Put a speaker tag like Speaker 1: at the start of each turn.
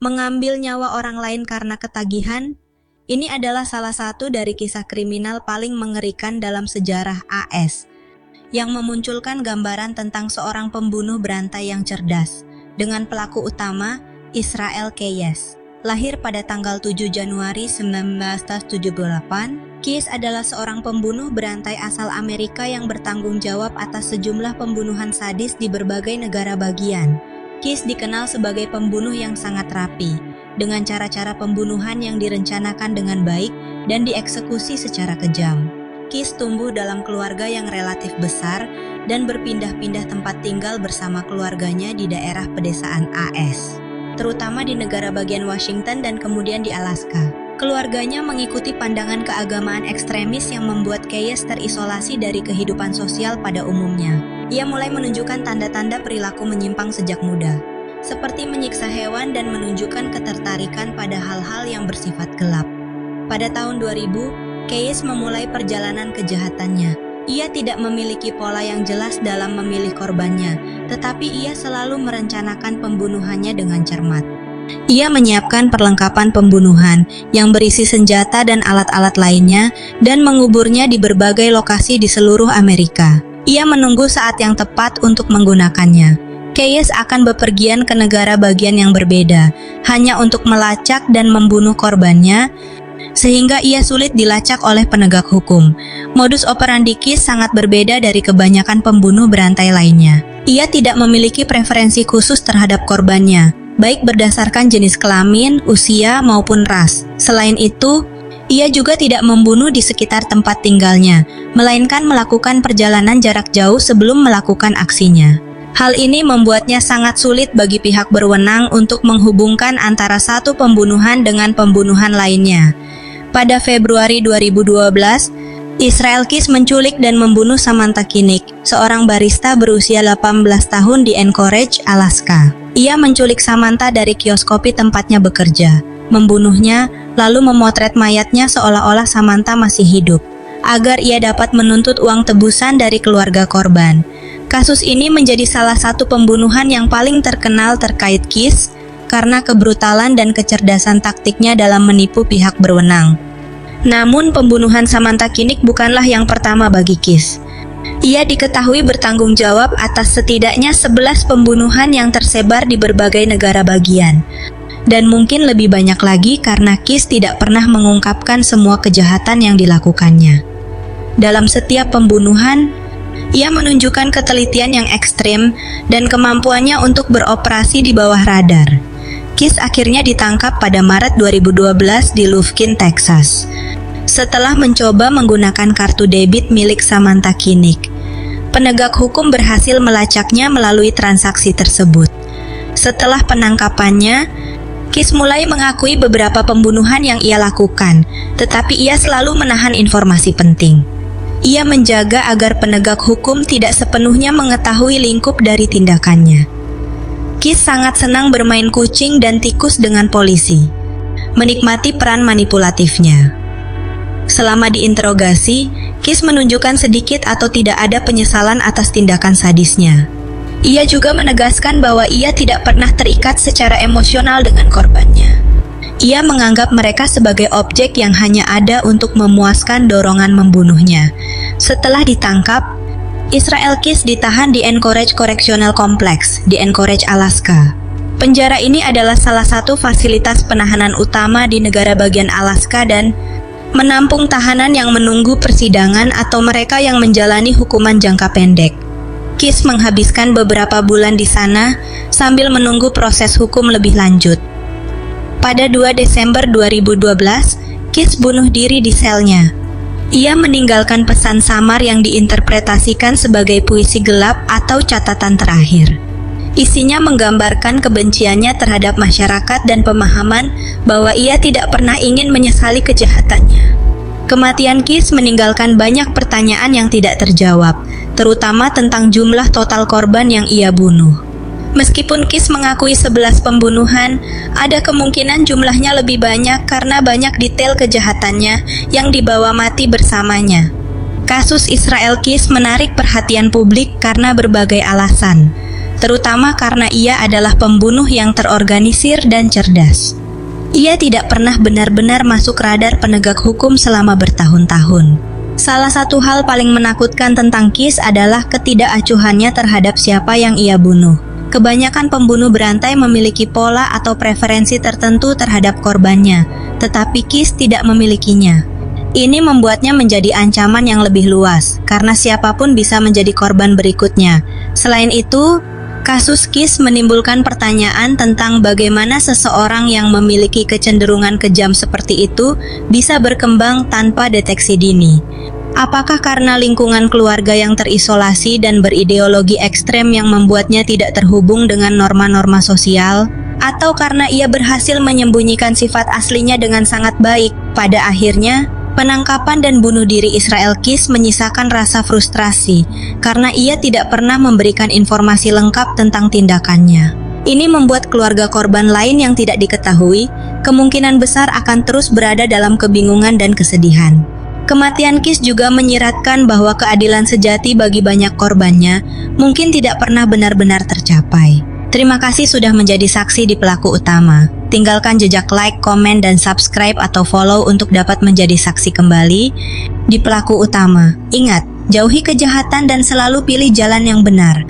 Speaker 1: mengambil nyawa orang lain karena ketagihan, ini adalah salah satu dari kisah kriminal paling mengerikan dalam sejarah AS, yang memunculkan gambaran tentang seorang pembunuh berantai yang cerdas, dengan pelaku utama, Israel Keyes. Lahir pada tanggal 7 Januari 1978, Keyes adalah seorang pembunuh berantai asal Amerika yang bertanggung jawab atas sejumlah pembunuhan sadis di berbagai negara bagian. Keyes dikenal sebagai pembunuh yang sangat rapi, dengan cara-cara pembunuhan yang direncanakan dengan baik dan dieksekusi secara kejam. Keyes tumbuh dalam keluarga yang relatif besar dan berpindah-pindah tempat tinggal bersama keluarganya di daerah pedesaan AS, terutama di negara bagian Washington dan kemudian di Alaska. Keluarganya mengikuti pandangan keagamaan ekstremis yang membuat Keyes terisolasi dari kehidupan sosial pada umumnya. Ia mulai menunjukkan tanda-tanda perilaku menyimpang sejak muda, seperti menyiksa hewan dan menunjukkan ketertarikan pada hal-hal yang bersifat gelap. Pada tahun 2000, Keyes memulai perjalanan kejahatannya. Ia tidak memiliki pola yang jelas dalam memilih korbannya, tetapi ia selalu merencanakan pembunuhannya dengan cermat. Ia menyiapkan perlengkapan pembunuhan yang berisi senjata dan alat-alat lainnya dan menguburnya di berbagai lokasi di seluruh Amerika. Ia menunggu saat yang tepat untuk menggunakannya. Keyes akan bepergian ke negara bagian yang berbeda, hanya untuk melacak dan membunuh korbannya, sehingga ia sulit dilacak oleh penegak hukum. Modus operandi Keyes sangat berbeda dari kebanyakan pembunuh berantai lainnya. Ia tidak memiliki preferensi khusus terhadap korbannya, baik berdasarkan jenis kelamin, usia, maupun ras. Selain itu, ia juga tidak membunuh di sekitar tempat tinggalnya, melainkan melakukan perjalanan jarak jauh sebelum melakukan aksinya. Hal ini membuatnya sangat sulit bagi pihak berwenang untuk menghubungkan antara satu pembunuhan dengan pembunuhan lainnya. Pada Februari 2012, Israel Keyes menculik dan membunuh Samantha Kinnick, seorang barista berusia 18 tahun di Anchorage, Alaska. Ia menculik Samantha dari kios kopi tempatnya bekerja, membunuhnya, lalu memotret mayatnya seolah-olah Samantha masih hidup, agar ia dapat menuntut uang tebusan dari keluarga korban. Kasus ini menjadi salah satu pembunuhan yang paling terkenal terkait Keyes karena kebrutalan dan kecerdasan taktiknya dalam menipu pihak berwenang. Namun pembunuhan Samantha Kinnick bukanlah yang pertama bagi Keyes. Ia diketahui bertanggung jawab atas setidaknya 11 pembunuhan yang tersebar di berbagai negara bagian. Dan mungkin lebih banyak lagi karena Keyes tidak pernah mengungkapkan semua kejahatan yang dilakukannya. Dalam setiap pembunuhan, ia menunjukkan ketelitian yang ekstrim dan kemampuannya untuk beroperasi di bawah radar. Keyes akhirnya ditangkap pada Maret 2012 di Lufkin, Texas, setelah mencoba menggunakan kartu debit milik Samantha Kinnick. Penegak hukum berhasil melacaknya melalui transaksi tersebut. Setelah penangkapannya, Keyes mulai mengakui beberapa pembunuhan yang ia lakukan, tetapi ia selalu menahan informasi penting. Ia menjaga agar penegak hukum tidak sepenuhnya mengetahui lingkup dari tindakannya. Keyes sangat senang bermain kucing dan tikus dengan polisi, menikmati peran manipulatifnya. Selama diinterogasi, Keyes menunjukkan sedikit atau tidak ada penyesalan atas tindakan sadisnya. Ia juga menegaskan bahwa ia tidak pernah terikat secara emosional dengan korbannya. Ia menganggap mereka sebagai objek yang hanya ada untuk memuaskan dorongan membunuhnya. Setelah ditangkap, Israel Keyes ditahan di Anchorage Correctional Complex di Anchorage, Alaska. Penjara ini adalah salah satu fasilitas penahanan utama di negara bagian Alaska dan menampung tahanan yang menunggu persidangan atau mereka yang menjalani hukuman jangka pendek. Keyes menghabiskan beberapa bulan di sana sambil menunggu proses hukum lebih lanjut. Pada 2 Desember 2012, Keyes bunuh diri di selnya. Ia meninggalkan pesan samar yang diinterpretasikan sebagai puisi gelap atau catatan terakhir. Isinya menggambarkan kebenciannya terhadap masyarakat dan pemahaman bahwa ia tidak pernah ingin menyesali kejahatannya. Kematian Keyes meninggalkan banyak pertanyaan yang tidak terjawab, terutama tentang jumlah total korban yang ia bunuh. Meskipun Keyes mengakui 11 pembunuhan, ada kemungkinan jumlahnya lebih banyak karena banyak detail kejahatannya yang dibawa mati bersamanya. Kasus Israel Keyes menarik perhatian publik karena berbagai alasan. terutama karena ia adalah pembunuh yang terorganisir dan cerdas. Ia tidak pernah benar-benar masuk radar penegak hukum selama bertahun-tahun. Salah satu hal paling menakutkan tentang Keys adalah ketidakacuhannya terhadap siapa yang ia bunuh. Kebanyakan pembunuh berantai memiliki pola atau preferensi tertentu terhadap korbannya, tetapi Keys tidak memilikinya. Ini membuatnya menjadi ancaman yang lebih luas, karena siapapun bisa menjadi korban berikutnya. Selain itu, kasus Keys menimbulkan pertanyaan tentang bagaimana seseorang yang memiliki kecenderungan kejam seperti itu bisa berkembang tanpa deteksi dini. Apakah karena lingkungan keluarga yang terisolasi dan berideologi ekstrem yang membuatnya tidak terhubung dengan norma-norma sosial? Atau karena ia berhasil menyembunyikan sifat aslinya dengan sangat baik? Pada akhirnya, penangkapan dan bunuh diri Israel Keys menyisakan rasa frustrasi karena ia tidak pernah memberikan informasi lengkap tentang tindakannya. Ini membuat keluarga korban lain yang tidak diketahui kemungkinan besar akan terus berada dalam kebingungan dan kesedihan. Kematian Keys juga menyiratkan bahwa keadilan sejati bagi banyak korbannya mungkin tidak pernah benar-benar tercapai. Terima kasih sudah menjadi saksi di pelaku utama. Tinggalkan jejak like, komen, dan subscribe atau follow untuk dapat menjadi saksi kembali di pelaku utama. Ingat, jauhi kejahatan dan selalu pilih jalan yang benar.